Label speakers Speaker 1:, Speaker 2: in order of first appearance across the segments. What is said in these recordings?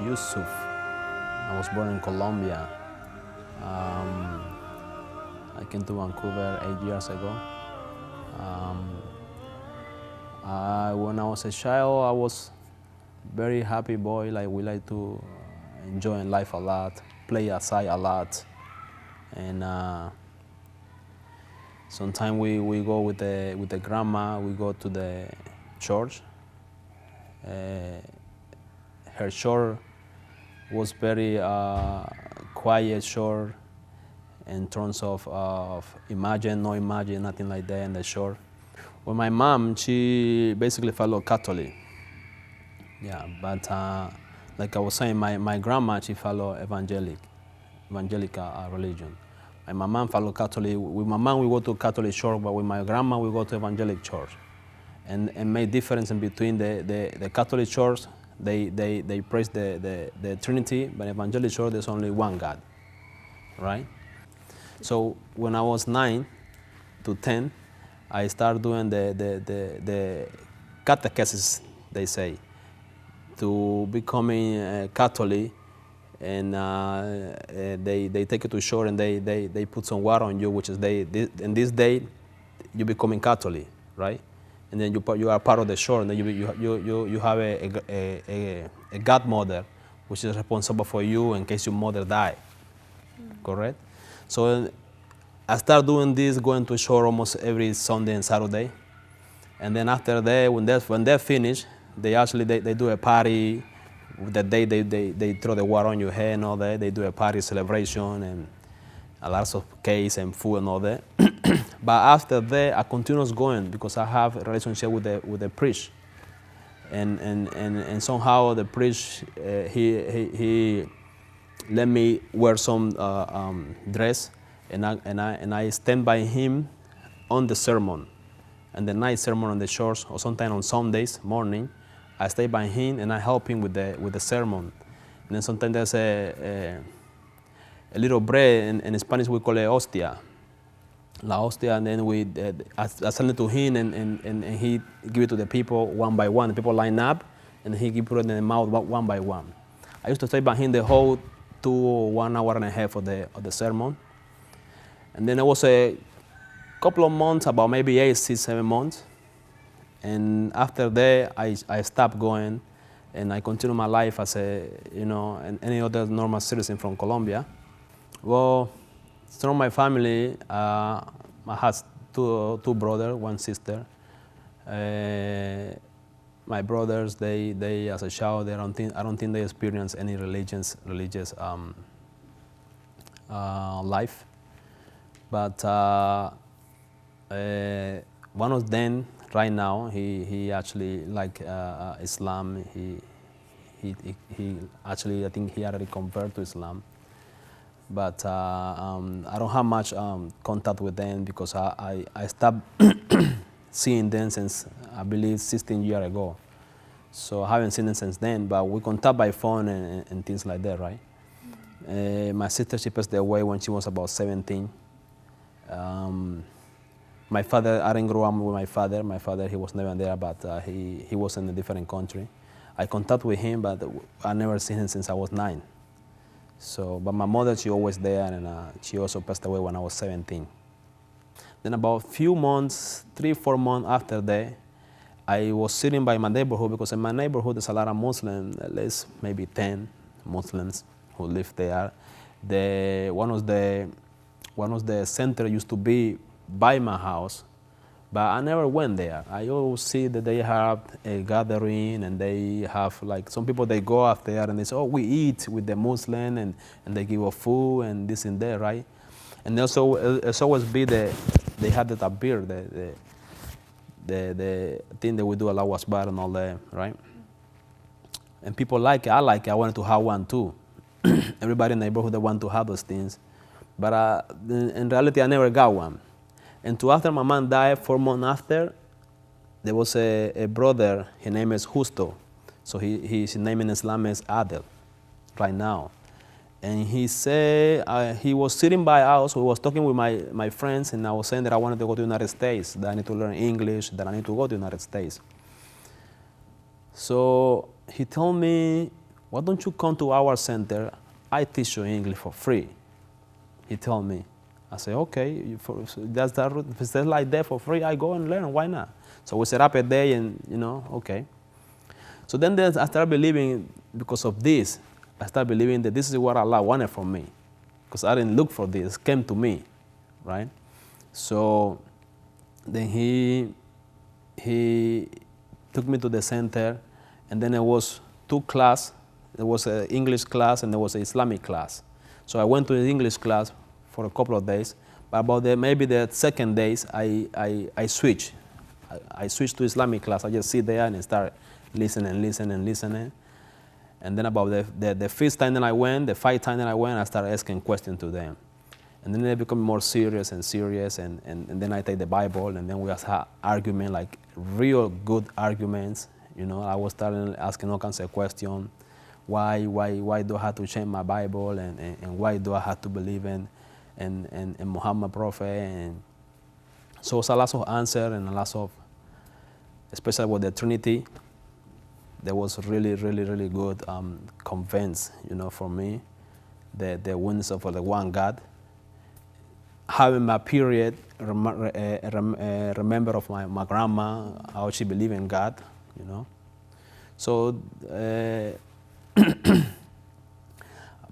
Speaker 1: Yusuf. I was born in Colombia. Um, I came to Vancouver 8 years ago. When I was a child, I was very happy boy. Like we like to enjoy life a lot, play outside a lot, and sometimes we go with the grandma. We go to the church. Her church was very quiet church in terms of imagine, no imagine, nothing like that in the church. Well, my mom, she basically followed Catholic. Yeah, but like I was saying, my grandma, she followed evangelical religion. My mom followed Catholic. With my mom, we go to Catholic church, but with my grandma, we go to evangelic church. And make difference in between the Catholic church, they praise the Trinity, but evangelic church, there's only one God, right? So when I was 9 to 10, I started doing the catechesis, they say, to becoming a Catholic, and they take you to shore and they put some water on you, which is in this day you becoming Catholic, right? And then you are part of the shore, and then you have a godmother, which is responsible for you in case your mother die, correct? So I started doing this, going to shore almost every Sunday and Saturday. And then after that, when they finish, they do a party. The day they throw the water on your head and all that. They do a party celebration and a lot of cakes and food and all that. But after that, I continues going because I have a relationship with the priest. And somehow the priest, he let me wear some dress, and I stand by him on the sermon, and the night sermon on the church, or sometimes on Sundays morning, I stay by him and I help him with the sermon. And then sometimes there's a little bread, in Spanish we call it hostia, la hostia, and then I send it to him, and he give it to the people one by one. The people line up, and he put it in the mouth one by one. I used to stay by him the whole 1 hour and a half of the sermon. And then it was a couple of months, about maybe 8, 6, 7 months. And after that, I stopped going, and I continue my life as any other normal citizen from Colombia. Well, from my family, I have two brothers, one sister. My brothers, they as a child, I don't think they experience any religious life. But one of them right now, he actually like Islam. He actually, I think he already converted to Islam. But I don't have much contact with them because I stopped seeing them since, I believe, 16 years ago. So I haven't seen them since then, but we contact by phone and things like that, right? My sister, she passed away when she was about 17. My father, I didn't grow up with my father. My father, he was never there, but he was in a different country. I contact with him, but I never seen him since I was 9. So, but my mother, she always there, and she also passed away when I was 17. Then about a few months, 3, 4 months after that, I was sitting by my neighborhood, because in my neighborhood there's a lot of Muslims, at least maybe 10 Muslims who live there. One of the center used to be by my house, but I never went there. I always see that they have a gathering, and they have, like, some people, they go out there and they say, oh, we eat with the Muslim, and they give us food and this and that, right? And also, it's always be they have that beer, the thing that we do, Allahu Akbar and all that, right? And people like it. I like it. I wanted to have one too. Everybody in the neighborhood, they want to have those things. But in reality, I never got one. And after my mom died, 4 months after, there was a brother. His name is Justo. So his name in Islam is Adel, right now. And he said, he was sitting by us. We was talking with my friends, and I was saying that I wanted to go to the United States, that I need to learn English, that I need to go to the United States. So he told me, why don't you come to our center? I teach you English for free. He told me. I said, okay, that's that. If it's like that for free, I go and learn. Why not? So we set up a day, and okay. So then I started believing, because of this, I started believing that this is what Allah wanted from me, because I didn't look for this; it came to me, right? So then he took me to the center, and then there was two classes. There was an English class and there was an Islamic class. So I went to the English class for a couple of days, but about maybe the second days, I switched. I switched to Islamic class. I just sit there and start listening. And then about the fifth time that I went, the 5th time that I went, I started asking questions to them. And then they become more serious, and then I take the Bible, and then we have argument, like real good arguments. I was starting asking all kinds of questions. Why do I have to change my Bible, and why do I have to believe in Muhammad Prophet? And so it's a lot of answer, and a lot of, especially with the Trinity, that was really, really, really good, convinced, for me, the oneness of the one God. Having my period, remember of my grandma, how she believed in God, So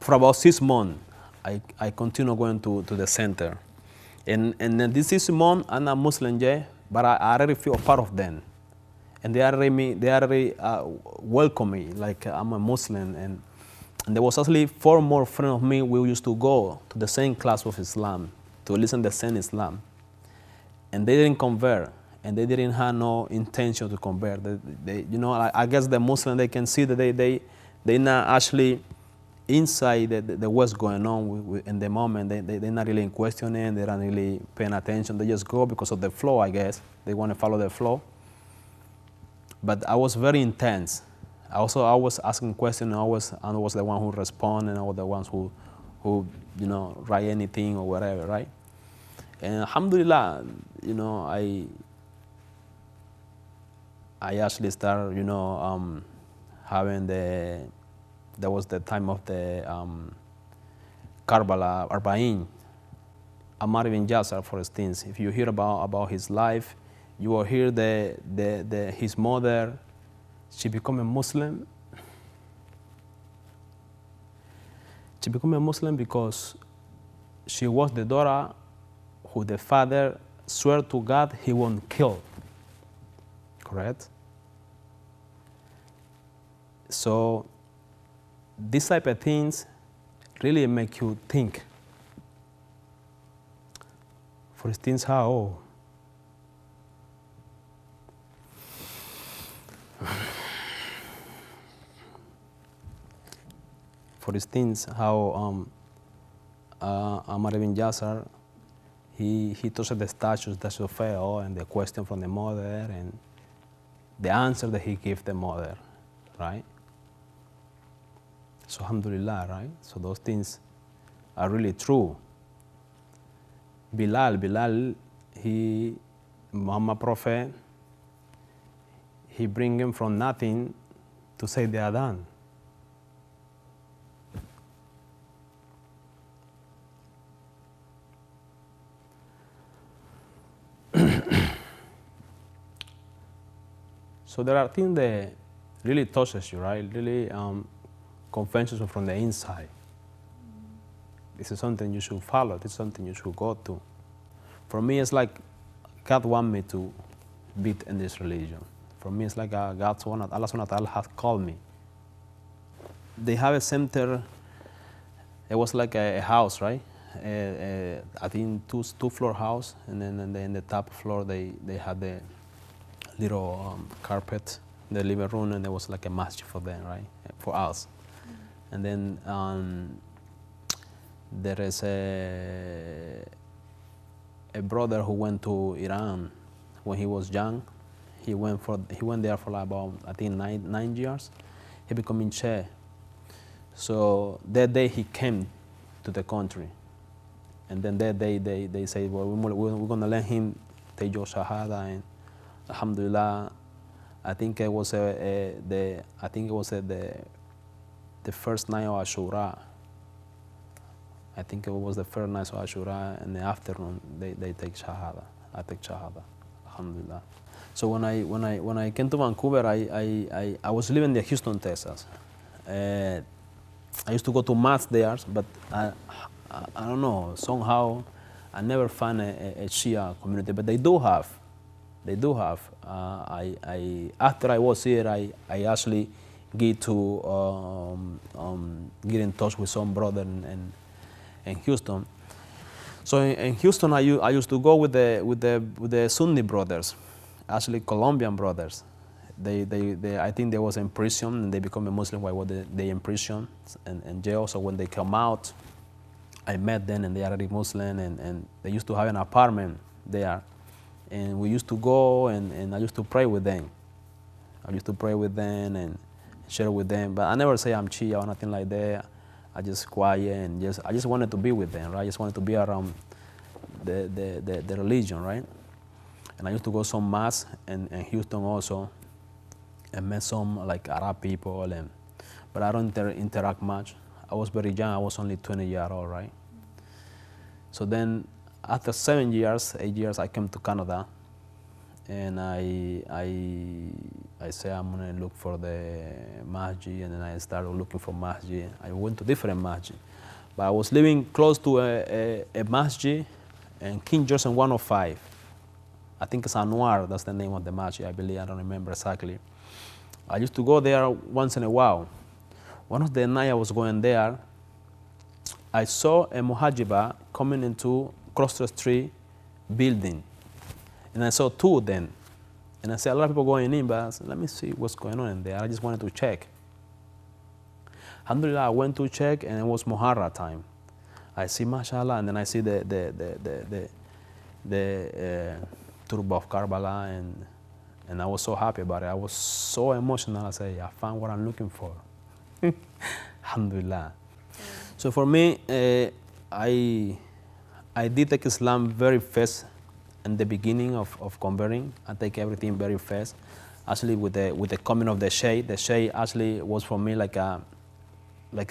Speaker 1: for about 6 months, I continue going to the center. And then this 6 months, I'm not Muslim yet, but I already feel a part of them. And they already welcome me, like I'm a Muslim. And there was actually 4 more friends of me. We used to go to the same class of Islam, to listen to the same Islam. And they didn't convert, and they didn't have no intention to convert. I guess the Muslim, they can see that they're not actually inside what's going on in the moment. They're not really questioning, they're not really paying attention. They just go because of the flow, I guess. They want to follow the flow. But I was very intense. I was asking questions, and I was the one who responded, and I was the ones who write anything or whatever, right? And alhamdulillah, I actually started, having that was the time of the Karbala, Arba'in. Ammar ibn Yasir, for instance, if you hear about his life, you will hear his mother, she became a Muslim. She became a Muslim because she was the daughter who the father swore to God he won't kill. Correct? So these type of things really make you think. For instance, how Ammar ibn Yasir, he touched the statues that fell, and the question from the mother, and the answer that he gave the mother, right? So alhamdulillah, right? So those things are really true. Bilal, Muhammad Prophet, he bring him from nothing to say the Adhan. So there are things that really touches you, right? Really convinces you from the inside. This is something you should follow. This is something you should go to. For me, it's like God wants me to be in this religion. For me, it's like Allah subhanahu wa ta'ala has called me. They have a center. It was like a house, right? I think two-floor house, and then in the top floor they had the little carpet in the living room, and there was like a masjid for them, right? For us. And then there is a brother who went to Iran when he was young. He went there for like about, I think, nine years. He became chair. So that day he came to the country, and then that day they said, well, we're going to let him take your shahada, and alhamdulillah, I think it was the the first night of Ashura. I think it was the first night of Ashura. In the afternoon, they take Shahada. I take Shahada. Alhamdulillah. So when I came to Vancouver, I was living in Houston, Texas. I used to go to mass there, but I don't know, somehow I never found a Shia community, but they do have. They do have. After I was here, I actually get to get in touch with some brother in Houston. So in Houston, I used to go with the Sunni brothers, actually Colombian brothers. I think they was in prison and they become a Muslim while they in prison and jail. So when they come out, I met them and they are already Muslim and they used to have an apartment there. And we used to go and I used to pray with them. I used to pray with them and share with them. But I never say I'm Shia or nothing like that. I just quiet and I just wanted to be with them, right? I just wanted to be around the religion, right? And I used to go some mass in Houston also. I met some like Arab people, but I don't interact much. I was very young. I was only 20 years old, right? So then, after 7 years, 8 years, I came to Canada, and I said I'm gonna look for the masjid, and then I started looking for masjid. I went to different masjid, but I was living close to a masjid in King George 105. I think it's Anwar. That's the name of the masjid. I believe. I don't remember exactly. I used to go there once in a while. One of the nights I was going there, I saw a muhajiba coming into across the street building. And I saw two of them. And I said, a lot of people going in, but I said, let me see what's going on in there. I just wanted to check. Alhamdulillah, I went to check and it was Muharram time. I see mashallah, and then I see the turba of Karbala, and I was so happy about it. I was so emotional. I said, I found what I'm looking for. Alhamdulillah. So for me, I did take Islam very fast in the beginning of converting. I take everything very fast. Actually, with the coming of the Sheikh actually was for me like a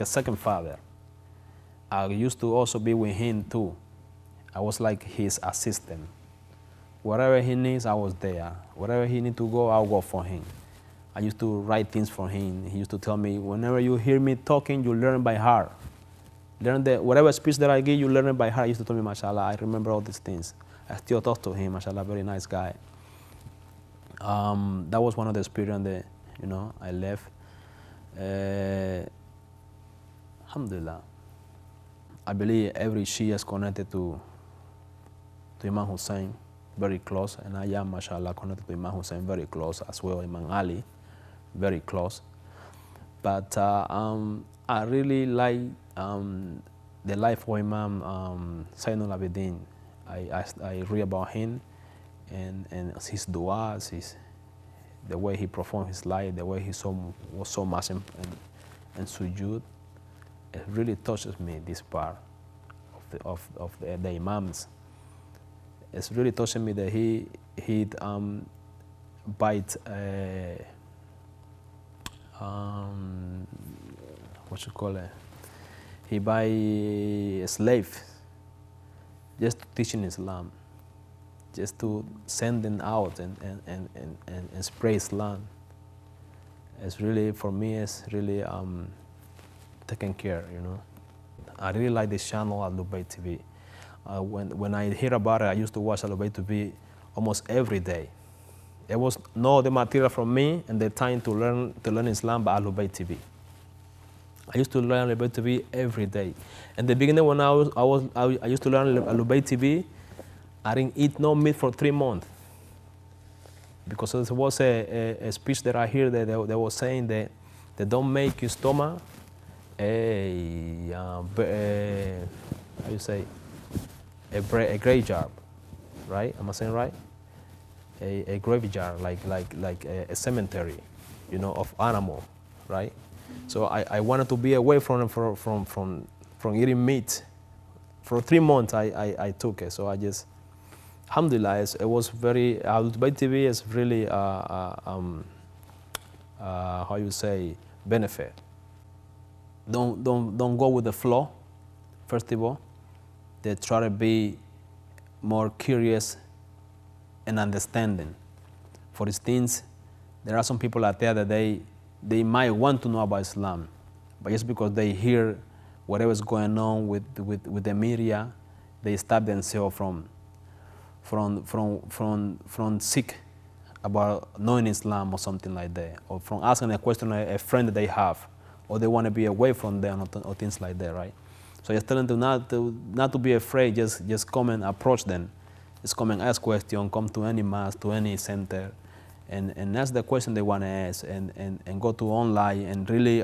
Speaker 1: second father. I used to also be with him too. I was like his assistant. Whatever he needs, I was there. Wherever he needs to go, I'll go for him. I used to write things for him. He used to tell me, whenever you hear me talking, you learn by heart. Whatever speech that I give, you learn it by heart. He used to tell me, mashallah, I remember all these things. I still talk to him, mashallah, very nice guy. That was one of the experiences that, I left. Alhamdulillah. I believe every Shia is connected to Imam Hussein, very close, and I am, mashallah, connected to Imam Hussein very close as well, Imam Ali, very close. But I really like the life of Imam Zainul Abidin. I read about him and his du'as, the way he performed his life, the way he was so much in sujood. It really touches me, this part of the Imams. It's really touching me that he'd bite what you call it? He buy a slave just to teach in Islam, just to send them out and spread Islam. It's really, for me, it's really taken care, I really like this channel at Dubai TV. When I hear about it, I used to watch Dubai TV almost every day. There was no other material from me and the time to learn Islam but Dubai TV. I used to learn Dubai TV every day. In the beginning, when I used to learn Dubai TV, I didn't eat no meat for 3 months because there was a speech that I hear that they were saying that they don't make your stomach how you say, a graveyard, right? Am I saying right? A graveyard, like a cemetery, of animal, right? So I wanted to be away from eating meat. For 3 months I took it. So I just, alhamdulillah, it was very, Dubai TV is really, how you say, benefit. don't go with the flow, first of all. They try to be more curious and understanding. For instance, there are some people out there that they might want to know about Islam, but just because they hear whatever's going on with the media, they stop themselves from seek about knowing Islam or something like that, or from asking a question a friend that they have, or they want to be away from them or things like that, right? So just tell them not to be afraid, just come and approach them. Just come and ask questions, come to any mosque, to any center, and ask the question they want to ask, and go to online and really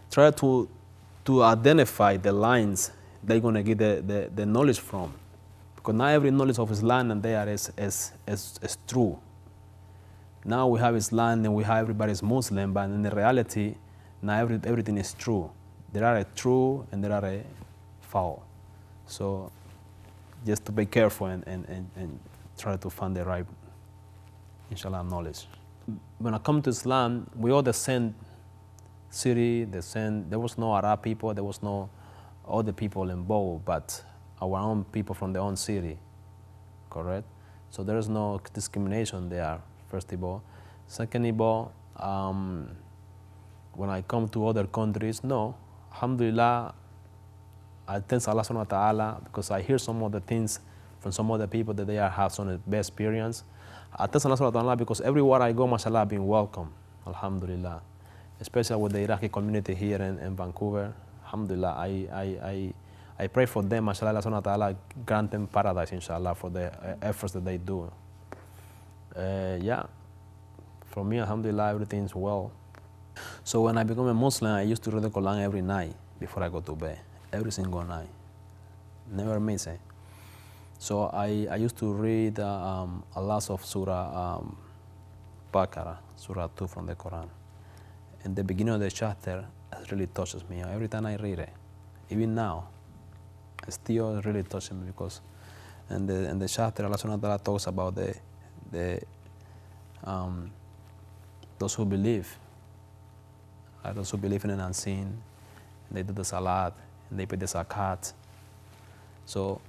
Speaker 1: try to identify the lines they're going to get the knowledge from. Because not every knowledge of Islam and there is true. Now we have Islam and we have everybody's Muslim, but in the reality, not everything is true. There are a true and there are a false. So just to be careful and try to find the right, inshallah, knowledge. When I come to Islam, we all the same city, there was no Arab people, there was no other people involved, but our own people from their own city, correct? So there is no discrimination there, first of all. Second of all, when I come to other countries, no, alhamdulillah, I thank Allah subhanahu wa ta'ala because I hear some of the things from some other people that they have some bad experience. I thank Allah subhanahu wa ta'ala because everywhere I go, mashallah, I've been welcome, alhamdulillah. Especially with the Iraqi community here in Vancouver, alhamdulillah, I pray for them, mashallah, Allah subhanahu wa ta'ala grant them paradise, inshallah, for the efforts that they do. Yeah, for me, alhamdulillah, everything's well. So when I became a Muslim, I used to read the Quran every night before I go to bed, every single night, never miss it. So I used to read a lot of Surah Baqarah, Surah 2 from the Quran. And the beginning of the chapter really touches me. Every time I read it, even now, it still really touches me because in the chapter, Allah subhanahu wa ta'ala talks about those who believe, those who believe in an unseen, they do the salat, and they pay the zakat. So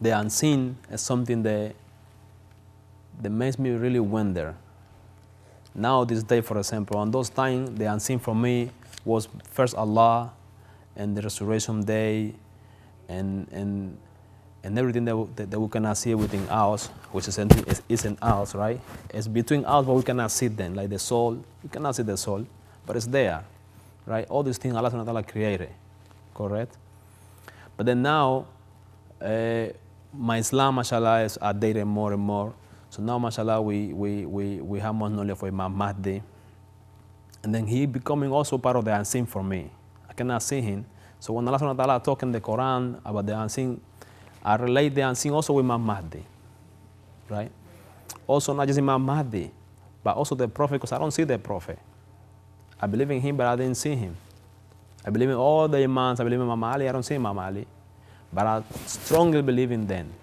Speaker 1: the unseen is something that makes me really wonder. Now this day, for example, on those times, the unseen for me was first Allah and the resurrection day and everything that we cannot see within us, which is in us, right? It's between us, but we cannot see them, like the soul. We cannot see the soul, but it's there, right? All these things Allah subhanahu wa ta'ala created, correct? But then now, my Islam, mashallah, is updated more and more. So now, mashallah, we have more knowledge for Imam Mahdi. And then he becoming also part of the unseen for me. I cannot see him. So when Allah subhanahu wa ta'ala talk in the Quran about the unseen, I relate the unseen also with Imam Mahdi, right? Also not just Imam Mahdi, but also the Prophet, because I don't see the Prophet. I believe in him, but I didn't see him. I believe in all the Imams. I believe in Imam Ali. I don't see Imam Ali, but I strongly believe in them.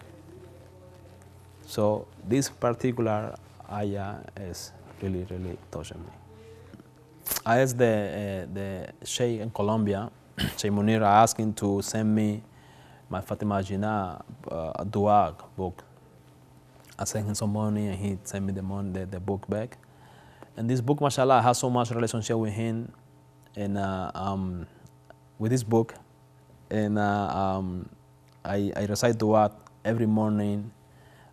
Speaker 1: So this particular ayah is really, really touching me. I asked the Sheikh in Colombia, Sheikh Munir, I asked him to send me my Fatima Jinnah dua book. I sent him some money and he sent me the book back. And this book, mashallah, has so much relationship with him and with this book. And I recite dua every morning.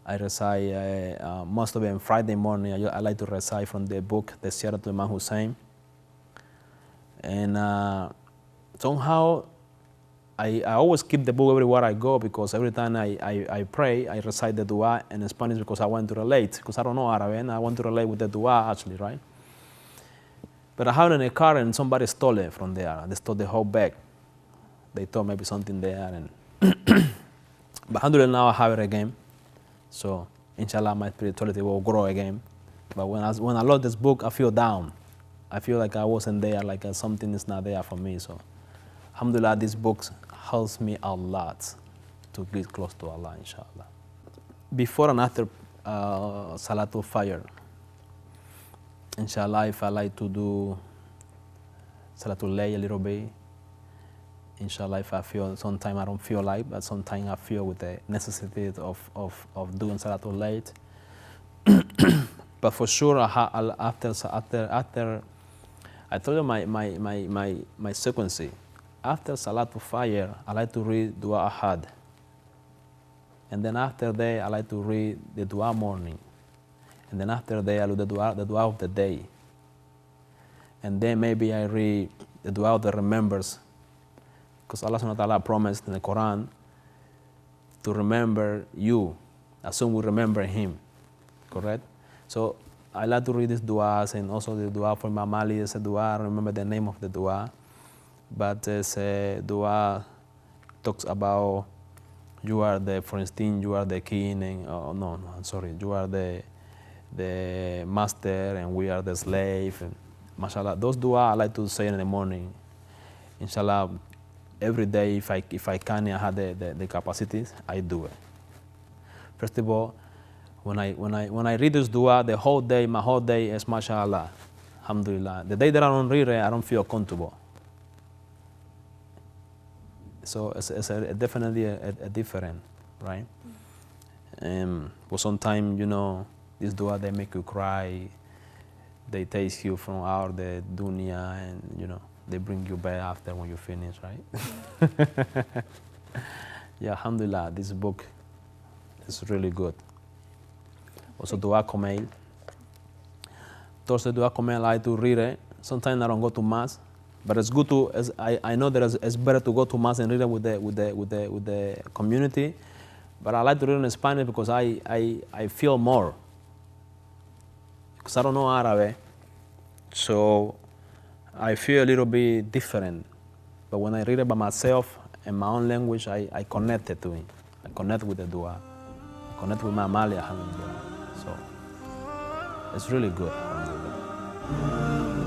Speaker 1: I recite most of it on Friday morning. I like to recite from the book, the Siyarah to Imam Hussein. And somehow I always keep the book everywhere I go because every time I pray, I recite the dua in Spanish because I want to relate, because I don't know Arabic and I want to relate with the dua actually, right? But I have it in a car and somebody stole it from there. They stole the whole bag. They thought maybe something there. And but alhamdulillah, now I have it again. So inshallah, my spirituality will grow again. But when I lost this book, I feel down. I feel like I wasn't there, like something is not there for me. So alhamdulillah, this book helps me a lot to get close to Allah, inshallah. Before and after Salatul Fajr, Inshallah, if I like to do Salatul Layl a little bit, inshallah, if I feel, sometimes I don't feel like, but sometimes I feel with the necessity of doing Salatul Layl. But for sure, after I told you my sequence. After Salatul Fajr, I like to read Dua Ahad. And then after that, I like to read the Dua morning. And then after that, I do the dua of the day. And then maybe I read the Dua of the remembers. Because Allah subhanahu wa ta'ala promised in the Quran to remember you as soon we remember Him. Correct? So I like to read these duas, and also the dua for Imam Ali is a dua. I don't remember the name of the dua. But it's a dua talks about you are the, for instance, you are the king, and I'm sorry, you are the master, and we are the slave. And mashallah, those dua I like to say in the morning. Inshallah, every day if I can, I have the capacities, I do it. First of all, when I read this dua, the whole day, my whole day is mashallah, alhamdulillah. The day that I don't read it, I don't feel comfortable. So it's definitely a different, right? But sometimes, this dua, they make you cry. They take you from out the dunya, and, they bring you back after when you finish, right? Yeah, alhamdulillah, this book is really good. Also, Dua Kumail. Thursday Dua Kumail, I like to read it. Sometimes I don't go to Mass. But it's good to, I know that it's better to go to Mass and read it with the community. But I like to read it in Spanish because I feel more. Because I don't know Arabic, so I feel a little bit different. But when I read it by myself in my own language, I connect it to it. I connect with the dua. I connect with my Mali, alhamdulillah. So it's really good, alhamdulillah.